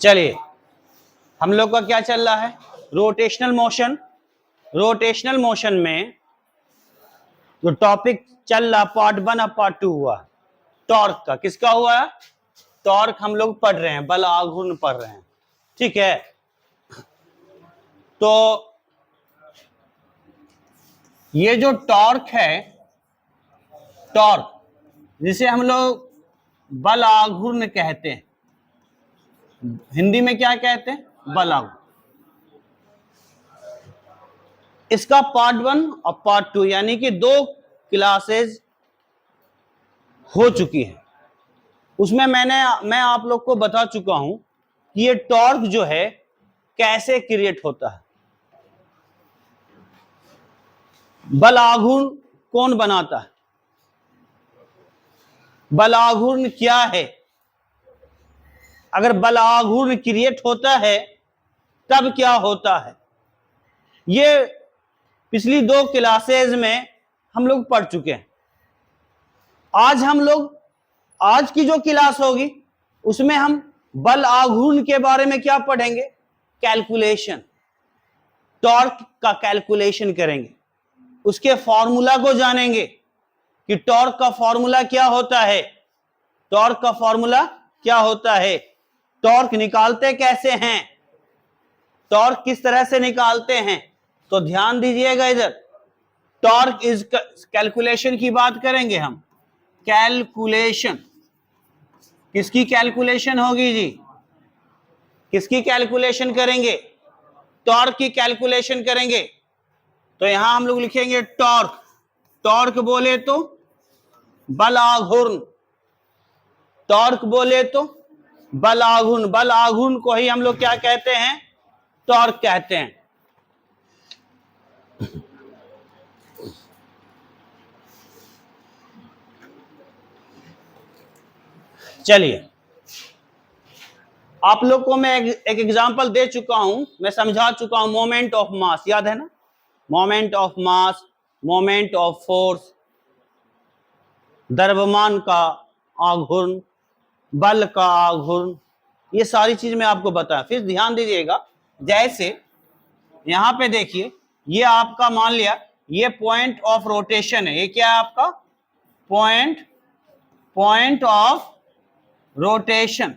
चलिए, हम लोग का क्या चल रहा है, रोटेशनल मोशन। रोटेशनल मोशन में जो टॉपिक चल रहा, पार्ट 1 अब पार्ट 2 हुआ टॉर्क का। किसका हुआ है? टॉर्क हम लोग पढ़ रहे हैं, बल आघूर्ण पढ़ रहे हैं, ठीक है। तो ये जो टॉर्क है, टॉर्क जिसे हम लोग बल आघूर्ण कहते हैं, हिंदी में क्या कहते हैं? बल आघूर्ण। इसका पार्ट 1 और पार्ट 2 यानी कि 2 क्लासेस हो चुकी है। उसमें मैं आप लोग को बता चुका हूं कि ये टॉर्क जो है कैसे क्रिएट होता है, बल आघूर्ण कौन बनाता है, बल आघूर्ण क्या है, अगर बल आघूर्ण क्रिएट होता है तब क्या होता है, ये पिछली 2 क्लासेज में हम लोग पढ़ चुके हैं। आज की जो क्लास होगी उसमें हम बल आघूर्ण के बारे में क्या पढ़ेंगे? कैलकुलेशन, टॉर्क का कैलकुलेशन करेंगे, उसके फॉर्मूला को जानेंगे कि टॉर्क का फॉर्मूला क्या होता है, टॉर्क का फॉर्मूला क्या होता है, टॉर्क निकालते कैसे हैं, टॉर्क किस तरह से निकालते हैं। तो ध्यान दीजिएगा इधर, टॉर्क इज कैलकुलेशन की बात करेंगे हम। कैलकुलेशन, किसकी कैलकुलेशन होगी जी? किसकी कैलकुलेशन करेंगे? टॉर्क की कैलकुलेशन करेंगे। तो यहां हम लोग लिखेंगे टॉर्क, टॉर्क बोले तो बल आघूर्ण, टॉर्क बोले तो बल आघूर्ण, बल आघूर्ण को ही हम लोग क्या कहते हैं? टॉर्क कहते हैं। चलिए, आप लोग को मैं एक एग्जांपल दे चुका हूं, मैं समझा चुका हूं। मोमेंट ऑफ मास याद है ना? Moment of mass, moment of force, द्रव्यमान का आघूर्ण, बल का आघूर्ण, ये सारी चीज मैं आपको बताया। फिर ध्यान दीजिएगा, जैसे यहां पे देखिए, ये आपका मान लिया ये पॉइंट ऑफ रोटेशन है। ये क्या है आपका? Point of rotation,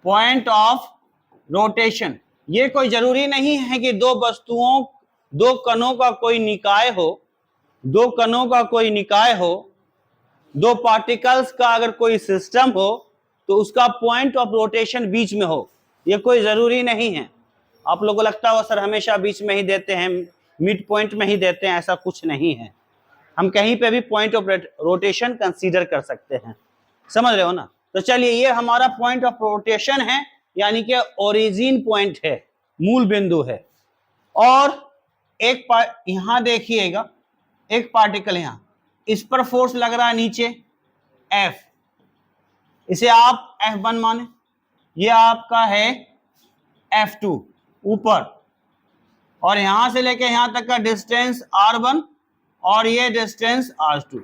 point of rotation. ये कोई जरूरी नहीं है कि दो वस्तुओं, दो कणों का कोई निकाय हो, दो कणों का कोई निकाय हो, दो पार्टिकल्स का अगर कोई सिस्टम हो तो उसका पॉइंट ऑफ रोटेशन बीच में हो। ये कोई जरूरी नहीं है। आप लोगों को लगता हो सर हमेशा बीच में ही देते हैं, मिड पॉइंट में ही देते हैं, ऐसा कुछ नहीं है। हम कहीं पे भी पॉइंट ऑफ रोटेशन कंसीडर कर सकते हैं, समझ रहे हो ना? तो चलिए, ये हमारा पॉइंट ऑफ रोटेशन है, यानी कि ओरिजिन पॉइंट है, मूल बिंदु है। और एक यहां देखिएगा, एक पार्टिकल यहां, इस पर फोर्स लग रहा है नीचे F, इसे आप F1 माने, ये आपका है F2 ऊपर, और यहां से लेके यहां तक का डिस्टेंस R1 और ये डिस्टेंस R2।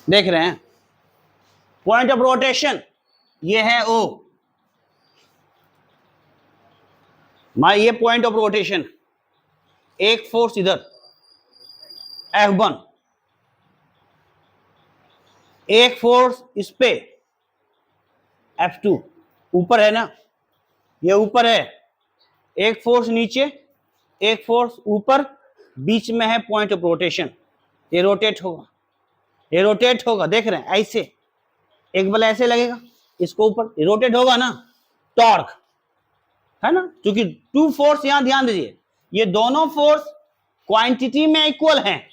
देख रहे हैं? पॉइंट ऑफ रोटेशन ये है O, ये पॉइंट ऑफ रोटेशन। एक फोर्स इधर F1, एक फोर्स इस पे F2, ऊपर है ना, ये ऊपर है, एक फोर्स नीचे, एक फोर्स ऊपर, बीच में है पॉइंट ऑफ रोटेशन। ये रोटेट होगा, ये रोटेट होगा, देख रहे हैं? ऐसे एक बल ऐसे लगेगा इसको ऊपर, ये रोटेट होगा ना, टॉर्क है ना। क्योंकि 2 फोर्स, यहां ध्यान दीजिए, ये दोनों फोर्स क्वांटिटी में इक्वल हैं।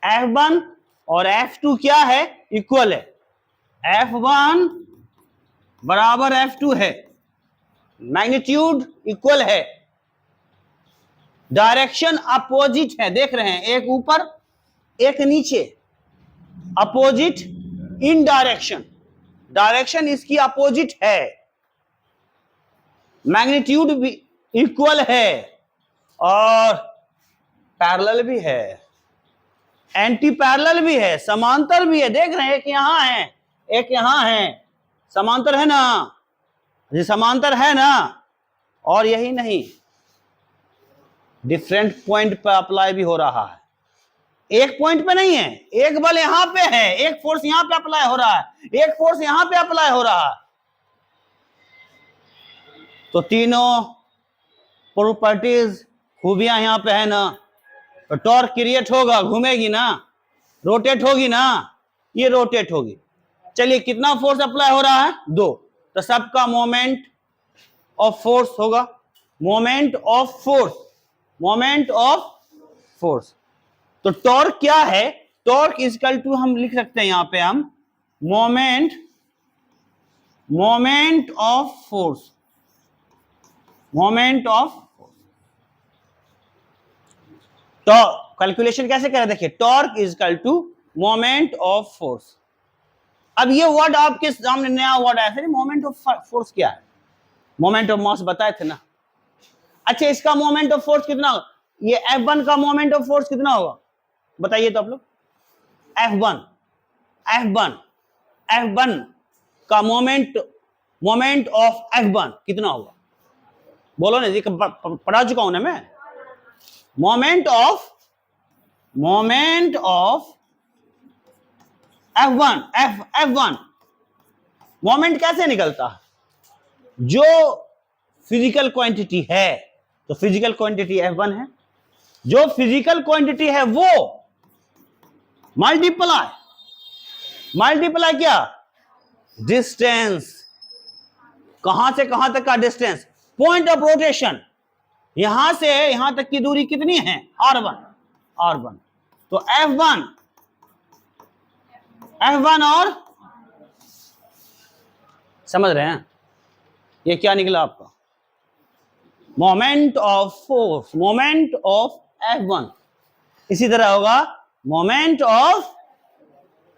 F1 और F2 क्या है? इक्वल है। F1 बराबर F2 है, मैग्नीट्यूड इक्वल है, डायरेक्शन अपोजिट है। देख रहे हैं? एक ऊपर एक नीचे, अपोजिट इन डायरेक्शन, डायरेक्शन इसकी अपोजिट है, मैग्नीट्यूड भी इक्वल है, और पैरेलल भी है, एंटी पैरेलल भी है, समांतर भी है। देख रहे हैं? एक यहां है, एक यहां है, समांतर है ना, ये समांतर है ना, और यही नहीं डिफरेंट पॉइंट पर अप्लाई भी हो रहा है, एक पॉइंट पे नहीं है, एक बल यहां पे है, एक फोर्स यहां पे अप्लाई हो रहा है, एक फोर्स यहां पे अप्लाई हो रहा है, तो तीनों प्रॉपर्टीज खूबियां यहां पे है ना, तो टॉर्क क्रिएट होगा, घूमेगी ना, रोटेट होगी ना, ये रोटेट होगी। चलिए कितना फोर्स अप्लाई हो रहा है, 2, तो सबका मोमेंट ऑफ फोर्स होगा, moment of force, moment of force. तो टॉर्क क्या है, टॉर्क इक्वल टू हम लिख सकते हैं यहां पे हम moment of force, moment of, तो कैलकुलेशन कैसे करें, देखिए torque is equal to moment of force. अब ये वर्ड आपके सामने नया वर्ड आया था, मोमेंट ऑफ फोर्स क्या है, मोमेंट ऑफ मास बताए थे ना। अच्छा इसका मोमेंट ऑफ फोर्स कितना होगा, ये F1 का मोमेंट ऑफ फोर्स कितना होगा बताइए तो आप लोग, F1 का मोमेंट ऑफ F1 कितना होगा, बोलो ना जी, पढ़ा चुका हूं ना मैं। मोमेंट ऑफ F1 मोमेंट कैसे निकलता है, जो फिजिकल क्वांटिटी है, तो फिजिकल क्वांटिटी F1 है, जो फिजिकल क्वांटिटी है वो मल्टीप्लाई क्या, डिस्टेंस, कहां से कहां तक का डिस्टेंस, पॉइंट ऑफ रोटेशन, यहां से यहां तक की दूरी कितनी है, R1, तो F1 और समझ रहे हैं, ये क्या निकला आपका, moment of force, moment of F1, इसी तरह होगा moment of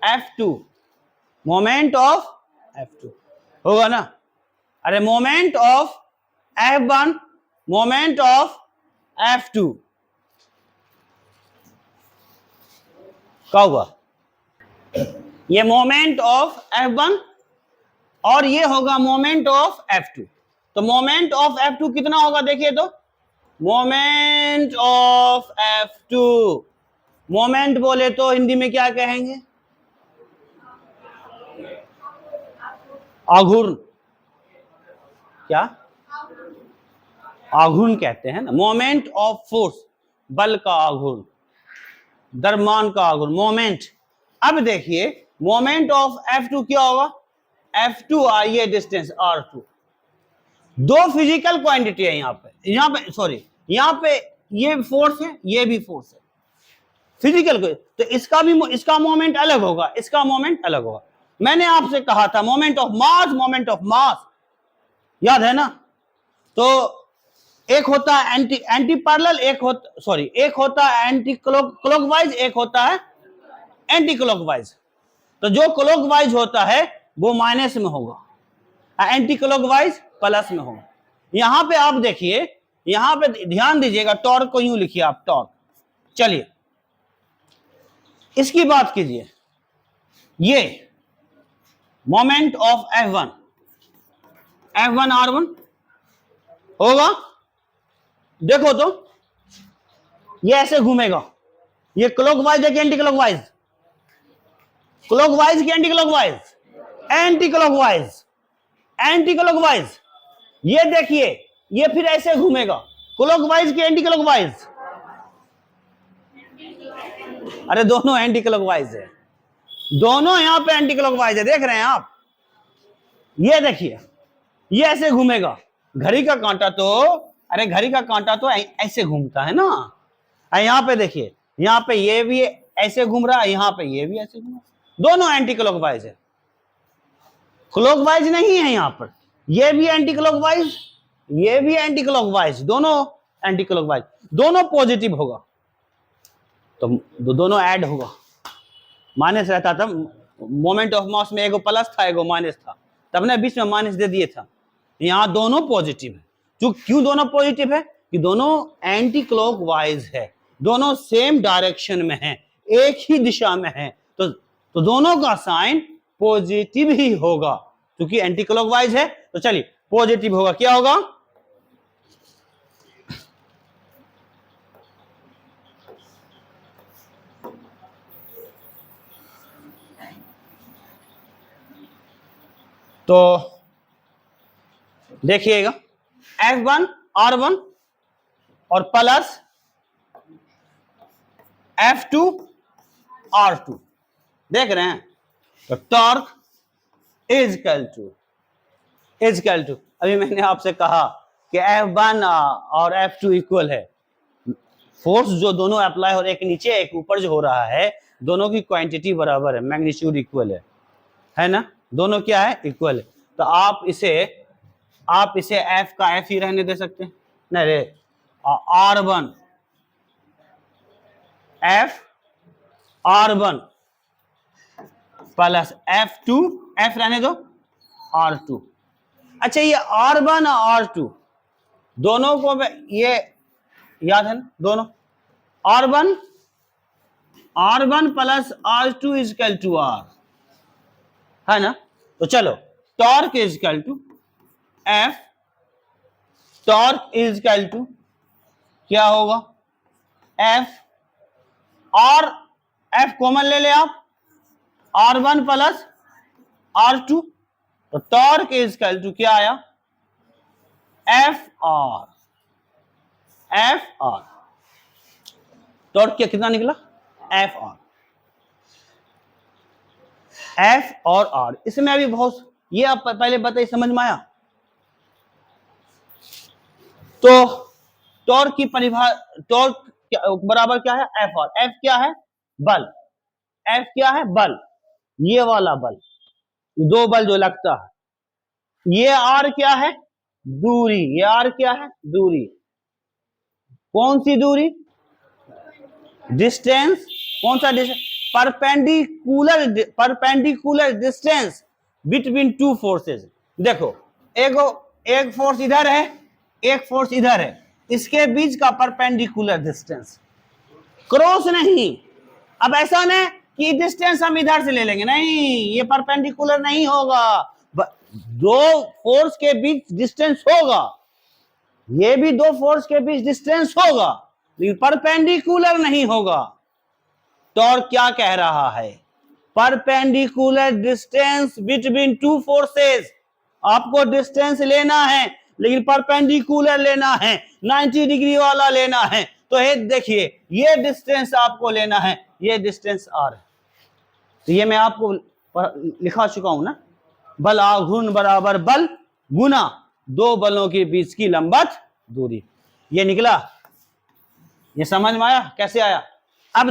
F2, moment of F2 होगा ना, अरे moment of F1, moment of F2 क्या हुआ, ये मोमेंट ऑफ F1 और ये होगा मोमेंट ऑफ F2, तो मोमेंट ऑफ F2 कितना होगा देखिए तो, मोमेंट ऑफ F2, मोमेंट बोले तो हिंदी में क्या कहेंगे, आघूर्ण, क्या आघूर्ण कहते हैं ना, मोमेंट ऑफ फोर्स, बल का आघूर्ण, द्रव्यमान का आघूर्ण, मोमेंट। अब देखिए मोमेंट ऑफ F2 क्या होगा, F2 ये डिस्टेंस R2, दो फिजिकल क्वांटिटी है यहां पे सॉरी यहां पे ये फोर्स है, ये भी फोर्स है फिजिकल को, तो इसका मोमेंट अलग होगा, इसका मोमेंट अलग होगा। मैंने आपसे कहा था मोमेंट ऑफ मास याद है ना, तो एक होता है एंटी पैरेलल, एक होता है एंटी क्लॉकवाइज, एक होता है एंटी क्लॉकवाइज, तो जो क्लॉकवाइज होता है वो माइनस में होगा, एंटी क्लॉकवाइज प्लस में होगा। यहां पे आप देखिए, यहां पे ध्यान दीजिएगा, टॉर्क को यूं लिखिए आप, टॉर्क, चलिए इसकी बात कीजिए, ये मोमेंट ऑफ F1 R1 होगा, देखो तो ये ऐसे घूमेगा, ये क्लॉकवाइज है कि एंटी क्लॉकवाइज, क्लॉकवाइज की एंटी क्लॉकवाइज, एंटी क्लॉकवाइज, ये देखिए ये फिर ऐसे घूमेगा, क्लॉकवाइज की एंटी क्लॉकवाइज, अरे दोनों एंटी क्लॉकवाइज है, दोनों यहां पे एंटी क्लॉकवाइज है, देख रहे हैं आप, ये देखिए ये ऐसे घूमेगा, घड़ी का कांटा तो ऐसे घूमता है ना, यहां पे देखिए, यहां पे ये भी ऐसे घूम रहा है, यहां पे ये भी ऐसे घूम रहा है, दोनों एंटी क्लॉकवाइज है, क्लॉकवाइज नहीं है यहां पर, ये भी एंटी क्लॉकवाइज, ये भी एंटी क्लॉकवाइज, दोनों एंटी क्लॉकवाइज, दोनों पॉजिटिव होगा, तो दोनों ऐड होगा, माइनस रहता था, मोमेंट ऑफ मास में एगो प्लस था एगो माइनस था, तब ने बीच में माइनस दे दिए था, यहां दोनों पॉजिटिव है, जो क्यों दोनों पॉजिटिव है कि दोनों एंटी क्लॉकवाइज है, दोनों सेम डायरेक्शन में है, एक ही दिशा में है, तो दोनों का साइन पॉजिटिव ही होगा, क्योंकि एंटी क्लॉकवाइज है। तो चलिए पॉजिटिव होगा, क्या होगा, तो देखिएगा F1 R1 और प्लस F2 R2, देख रहे हैं। तो टॉर्क इजकल टू अभी मैंने आपसे कहा कि F1 और F2 इक्वल है। फोर्स जो दोनों अप्लाई हो रहे, एक नीचे एक ऊपर जो हो रहा है, दोनों की क्वांटिटी बराबर है, मैग्नीट्यूड इक्वल है ना, दोनों क्या है, इक्वल है। तो आप इसे F का F ही रहने दे सकते हैं, नहीं रे, R1 F R1 plus F2 F रहने दो R2। अच्छा ये R1 और R2 दोनों को ये याद है ना, दोनों R1 plus R2 is equal to R है ना। तो चलो torque is equal to F, torque is equal to क्या होगा, F और F कॉमन ले ले आप, R1 प्लस R2, तो टॉर्क इजकल टू क्या आया, F R। टॉर्क क्या कितना निकला, F और R। इसमें अभी बहुत, ये आप पहले बताइए, समझ में आया। तो टॉर्क की परिभाषा, टॉर्क बराबर क्या है, F R। F क्या है, बल, F क्या है, बल, ये वाला बल, दो बल जो लगता है। ये R क्या है, दूरी, ये R क्या है, दूरी, कौन सी दूरी, डिस्टेंस, कौन सा distance, perpendicular distance between two forces. देखो एक फोर्स इधर है, एक फोर्स इधर है, इसके बीच का परपेंडिकुलर डिस्टेंस, क्रॉस नहीं। अब ऐसा ना कि डिस्टेंस हम इधर से ले लेंगे, नहीं, ये परपेंडिकुलर नहीं होगा, दो फोर्स के बीच डिस्टेंस होगा, ये भी दो फोर्स के बीच डिस्टेंस होगा, लेकिन परपेंडिकुलर नहीं होगा। टॉर्क क्या कह रहा है, perpendicular distance between two forces. आपको डिस्टेंस लेना है, लेकिन परपेंडिकुलर लेना है, 90 डिग्री वाला लेना है। तो ये देखिए, ये डिस्टेंस आपको लेना है, ये डिस्टेंस R है। तो ये मैं आपको लिखा चुका हूं ना, बल आघूर्ण बराबर बल गुना दो बलों के बीच की लंबवत दूरी। ये निकला, ये समझ में आया, कैसे आया। अब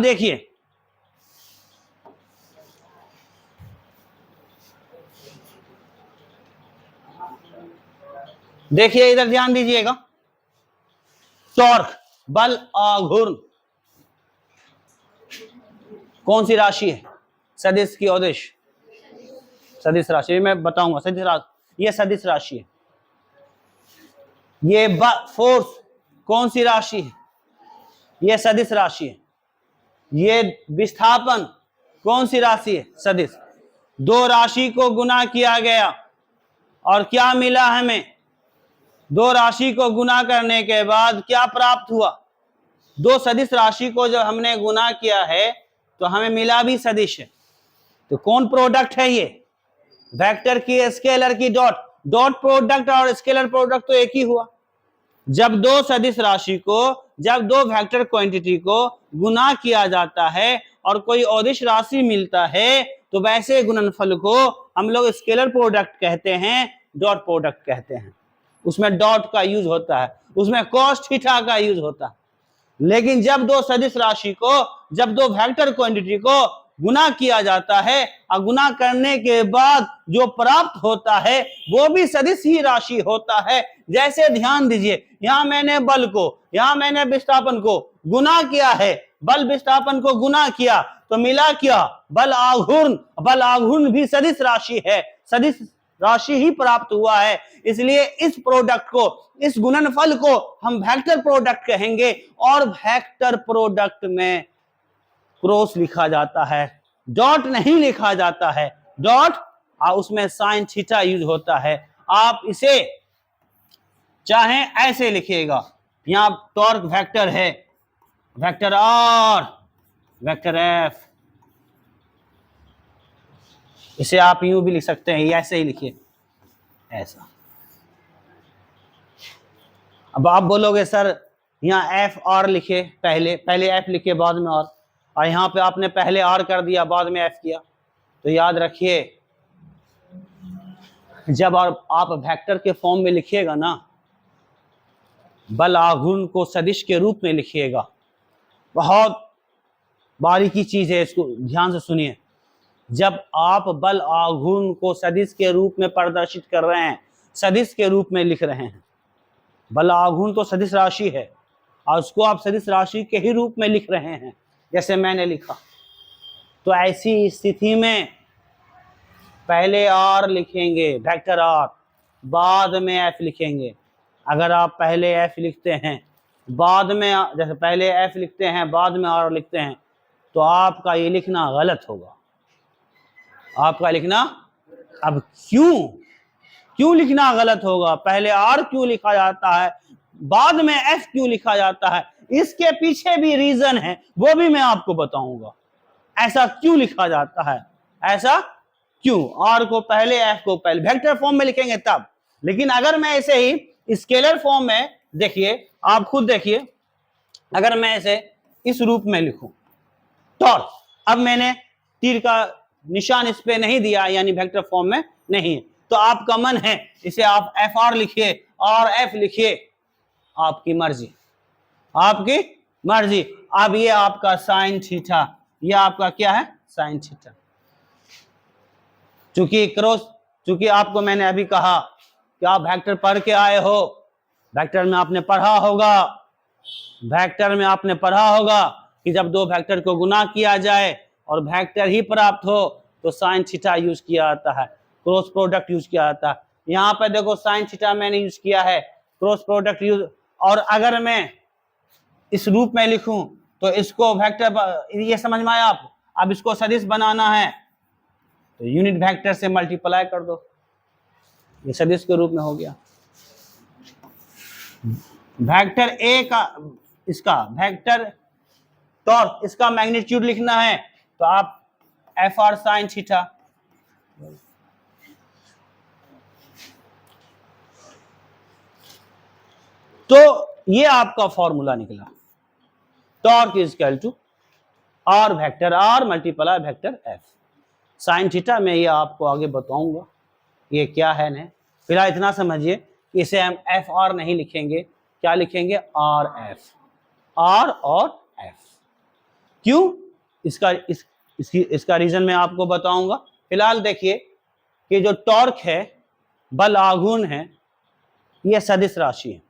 देखिए इधर ध्यान दीजिएगा, टॉर्क बल आघूर्ण कौन सी राशि है, सदिश की अदिश, सदिश राशि, मैं बताऊंगा सदिश राशि, ये सदिश राशि है। ये फोर्स कौन सी राशि है, ये सदिश राशि है। ये विस्थापन कौन सी राशि है, सदिश। दो राशि को गुना किया गया और क्या मिला हमें, दो राशि को गुना करने के बाद क्या प्राप्त हुआ, दो सदिश राशि को जब हमने गुना किया है तो हमें मिला भी सदिश है। तो कौन प्रोडक्ट है, ये वेक्टर की स्केलर की डॉट प्रोडक्ट, और स्केलर प्रोडक्ट तो एक ही हुआ। जब दो सदिश राशि को, जब दो वेक्टर क्वांटिटी को गुना किया जाता है और कोई अदिश राशि मिलता है, तो वैसे गुणनफल को हम लोग स्केलर प्रोडक्ट कहते हैं, डॉट प्रोडक्ट कहते हैं। उसमें डॉट का यूज होता है, उसमें कॉस थीटा का यूज होता है। लेकिन जब दो सदिश राशि को, जब दो वेक्टर क्वांटिटी को गुना किया जाता है और गुना करने के बाद जो प्राप्त होता है वो भी सदिश ही राशि होता है। जैसे ध्यान दीजिए, यहां मैंने बल को, यहां मैंने विस्थापन को गुना किया है, बल विस्थापन को गुना किया तो मिला क्या, बल आघूर्ण। बल आघूर्ण भी सदिश राशि है, सदिश राशि ही प्राप्त हुआ है। इसलिए इस प्रोडक्ट को, इस गुणनफल को हम वेक्टर प्रोडक्ट कहेंगे, और वेक्टर प्रोडक्ट में क्रॉस लिखा जाता है, डॉट नहीं लिखा जाता है, डॉट उसमें साइन थीटा यूज होता है। आप इसे चाहें ऐसे लिखिएगा, यहां टॉर्क वेक्टर है, वेक्टर आर, वेक्टर एफ, इसे आप यूं भी लिख सकते हैं, ऐसे ही लिखिए, ऐसा। अब आप बोलोगे सर यहाँ एफ आर लिखे, पहले एफ लिखे बाद में आर, और यहाँ पे आपने पहले आर कर दिया बाद में एफ किया। तो याद रखिए, जब आप वेक्टर के फॉर्म में लिखिएगा ना, बल आघूर्ण को सदिश के रूप में लिखिएगा। बहुत बारीकी चीज है, इसको ध्यान से सुनिए। जब आप बल आघूर्ण को सदिश के रूप में प्रदर्शित कर रहे हैं, सदिश के रूप में लिख रहे हैं, बल आघूर्ण तो सदिश राशि है और उसको आप सदिश राशि के ही रूप में लिख रहे हैं, जैसे मैंने लिखा, तो ऐसी स्थिति में पहले आर लिखेंगे, वेक्टर आर, बाद में एफ लिखेंगे। अगर आप पहले एफ लिखते हैं बाद में, जैसे पहले एफ लिखते हैं बाद में आर लिखते हैं, तो आपका ये लिखना गलत होगा, आपका लिखना। अब क्यों लिखना गलत होगा? पहले आर क्यों लिखा जाता है, बाद में एफ क्यों लिखा जाता है? इसके पीछे भी रीजन है, वो भी मैं आपको बताऊंगा। ऐसा क्यों लिखा जाता है, ऐसा क्यों? आर को पहले, एफ को पहले, वेक्टर फॉर्म में लिखेंगे तब। लेकिन अगर मैं ऐसे ही स्केलर फॉर्म में, देखिए आप खुद देखिए, अगर मैं ऐसे इस रूप में लिखूं टॉर्क, अब मैंने तीर का निशान इस पे नहीं दिया, यानी वेक्टर फॉर्म में नहीं, तो आपका मन है इसे आप एफ आर लिखिए और एफ लिखिए, आपकी मर्जी, आपकी मर्जी। अब ये आपका साइन थीटा, ये आपका क्या है, साइन थीटा। चूंकि आपको मैंने अभी कहा कि आप वेक्टर पढ़ के आए हो, वेक्टर में आपने पढ़ा होगा कि जब दो वेक्टर को गुना किया जाए और वेक्टर ही प्राप्त हो तो साइन थीटा यूज किया जाता है, क्रॉस प्रोडक्ट यूज किया जाता है। यहाँ पे देखो साइन थीटा मैंने यूज किया है, क्रॉस प्रोडक्ट यूज। और अगर मैं इस रूप में लिखूं तो इसको वेक्टर, ये समझ में आया आप? अब इसको सदिश बनाना है तो यूनिट वेक्टर से मल्टीप्लाई कर दो, ये सदिश के रूप में हो गया। वेक्टर ए का, इसका वेक्टर टॉर्क, इसका मैग्नीट्यूड लिखना है तो आप एफ आर साइन थीटा, तो ये आपका फॉर्मूला निकला, torque is equal to R vector R multiply vector F sine theta. मैं ये आपको आगे बताऊंगा ये क्या है ना। फिलहाल इतना समझिए, इसे हम एफ आर नहीं लिखेंगे, क्या लिखेंगे, आर एफ, आर और एफ। क्यों? इसका रीजन मैं आपको बताऊंगा। फिलहाल देखिए कि जो टॉर्क है, बल आघूर्ण है, यह सदिश राशि है।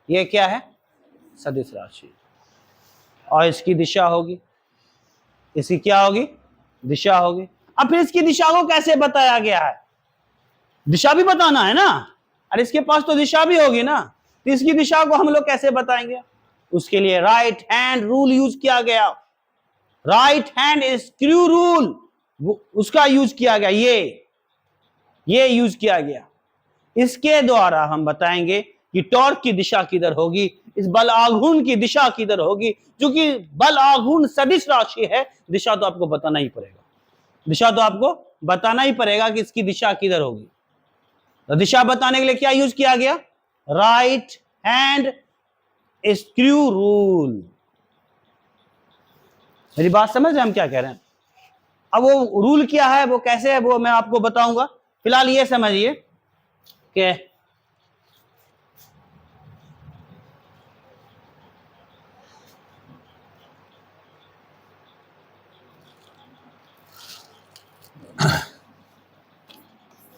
ये क्या है, सदिश राशि, और इसकी दिशा होगी, इसकी क्या होगी, दिशा होगी। अब फिर इसकी दिशा को कैसे बताया गया है, दिशा भी बताना है ना, और इसके पास तो दिशा भी होगी ना, तो इसकी दिशा को हम लोग कैसे बताएंगे? उसके लिए राइट हैंड रूल यूज किया गया, राइट हैंड स्क्रू रूल, उसका यूज किया गया, ये यूज किया गया। इसके द्वारा हम बताएंगे कि टॉर्क की दिशा किधर होगी, इस बल आघूर्ण की दिशा किधर होगी। क्योंकि बल आघूर्ण सदिश राशि है, दिशा तो आपको बताना ही पड़ेगा, दिशा तो आपको बताना ही पड़ेगा कि इसकी दिशा किधर होगी। तो दिशा बताने के लिए क्या यूज किया गया, राइट हैंड स्क्रू रूल। मेरी बात समझ रहे हम क्या कह रहे हैं? अब वो रूल क्या है, वो कैसे है, वो मैं आपको बताऊंगा। फिलहाल ये समझिए कि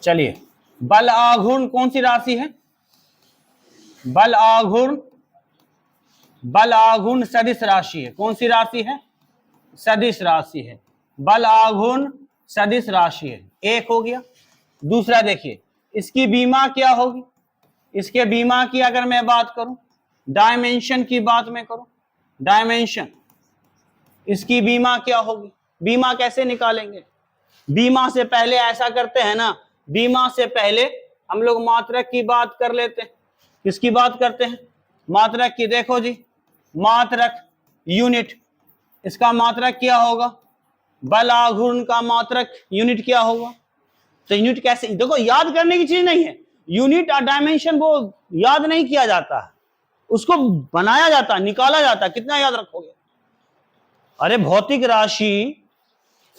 चलिए, बल आघूर्ण कौन सी राशि है, बल आघूर्ण सदिश राशि है। कौन सी राशि है, सदिश राशि है। बल आघूर्ण सदिश राशि है, एक हो गया। दूसरा देखिए, इसकी बीमा क्या होगी, इसके बीमा की अगर मैं बात करूं, डायमेंशन की बात मैं करूं, डायमेंशन, इसकी बीमा क्या होगी, बीमा कैसे निकालेंगे, बीमा से पहले ऐसा करते हैं ना, बीमा से पहले हम लोग मात्रक की बात कर लेते हैं। किसकी बात करते हैं? मात्रक की। देखो जी, मात्रक यूनिट, इसका मात्रक क्या होगा? बल आघूर्ण का मात्रक यूनिट क्या होगा? तो यूनिट कैसे, देखो याद करने की चीज नहीं है, यूनिट और डायमेंशन वो याद नहीं किया जाता है, उसको बनाया जाता है, निकाला जाता है। कितना याद रखोगे? अरे भौतिक राशि,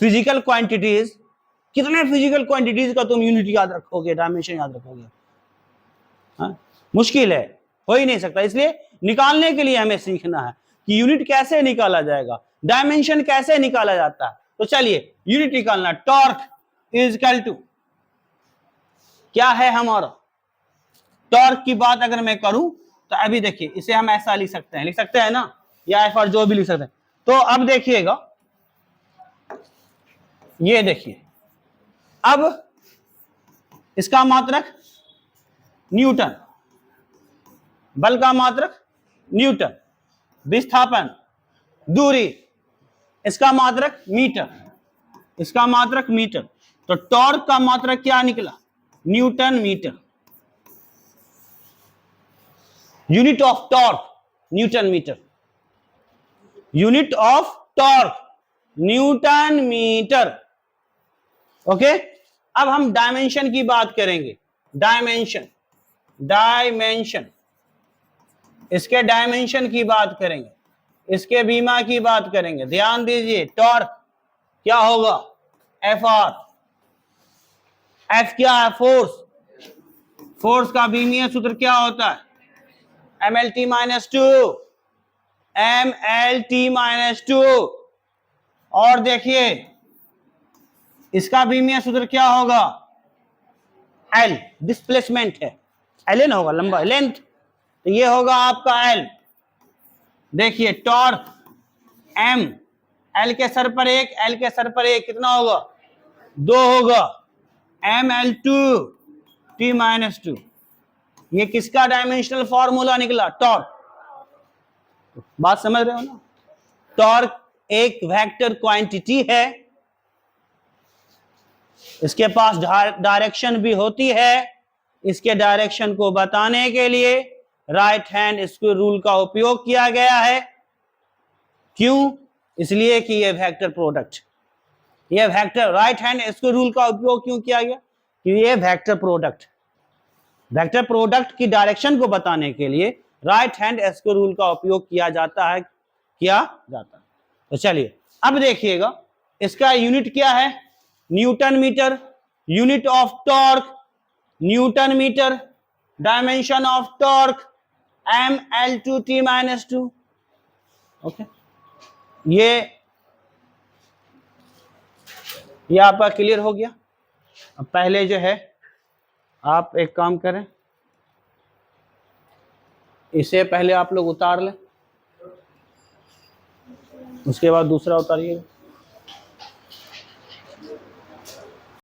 फिजिकल क्वांटिटीज, कितने फिजिकल क्वांटिटीज का तुम यूनिट याद रखोगे, डायमेंशन याद रखोगे? हाँ? मुश्किल है, हो ही नहीं सकता। इसलिए निकालने के लिए हमें सीखना है कि यूनिट कैसे निकाला जाएगा, डायमेंशन कैसे निकाला जाता है। तो चलिए यूनिट निकालना। टॉर्क इज इक्वल टू क्या है हमारा? टॉर्क की बात अगर मैं करूं तो अभी देखिए, इसे हम ऐसा लिख सकते हैं ना, या एफ और जो भी लिख सकते हैं। तो अब देखिएगा, ये देखिए, अब इसका मात्रक न्यूटन, बल का मात्रक न्यूटन, विस्थापन दूरी, इसका मात्रक मीटर, इसका मात्रक मीटर। तो टॉर्क का मात्रक क्या निकला? Newton metre. Unit of torque newton metre, unit of torque newton metre. Okay, अब हम डायमेंशन की बात करेंगे। डायमेंशन, डायमेंशन, इसके डायमेंशन की बात करेंगे, इसके बीमा की बात करेंगे। ध्यान दीजिए, टॉर्क क्या होगा? F R. एफ क्या है? फोर्स। फोर्स का बीमीय सूत्र क्या होता है? M L T minus two, M L T minus two. और देखिए, इसका बीमीय सूत्र क्या होगा? एल, डिस्प्लेसमेंट है, एल एन होगा, लंबा लेंथ, तो ये होगा आपका एल। देखिए टॉर्क एम, एल के सर पर एक, एल के सर पर एक, कितना होगा? 2 होगा। M L two T minus two, ये किसका डायमेंशनल फॉर्मूला निकला? टॉर्क। बात समझ रहे हो ना? टॉर्क एक वेक्टर क्वांटिटी है, इसके पास डायरेक्शन भी होती है। इसके डायरेक्शन को बताने के लिए राइट हैंड स्क्वायर रूल का उपयोग किया गया है। क्यों? इसलिए कि ये वेक्टर प्रोडक्ट, ये vector, right hand square rule का उपयोग क्यों किया गया? कि ये वेक्टर प्रोडक्ट, वेक्टर प्रोडक्ट की डायरेक्शन को बताने के लिए राइट हैंड स्क्वायर रूल का उपयोग किया जाता है। तो चलिए अब देखिएगा, इसका यूनिट क्या है? Newton metre. Unit of torque newton metre, dimension of torque M L two T minus two. Okay, ये आपका क्लियर हो गया। अब पहले जो है आप एक काम करें, इसे पहले आप लोग उतार लें, उसके बाद दूसरा उतारिएगा।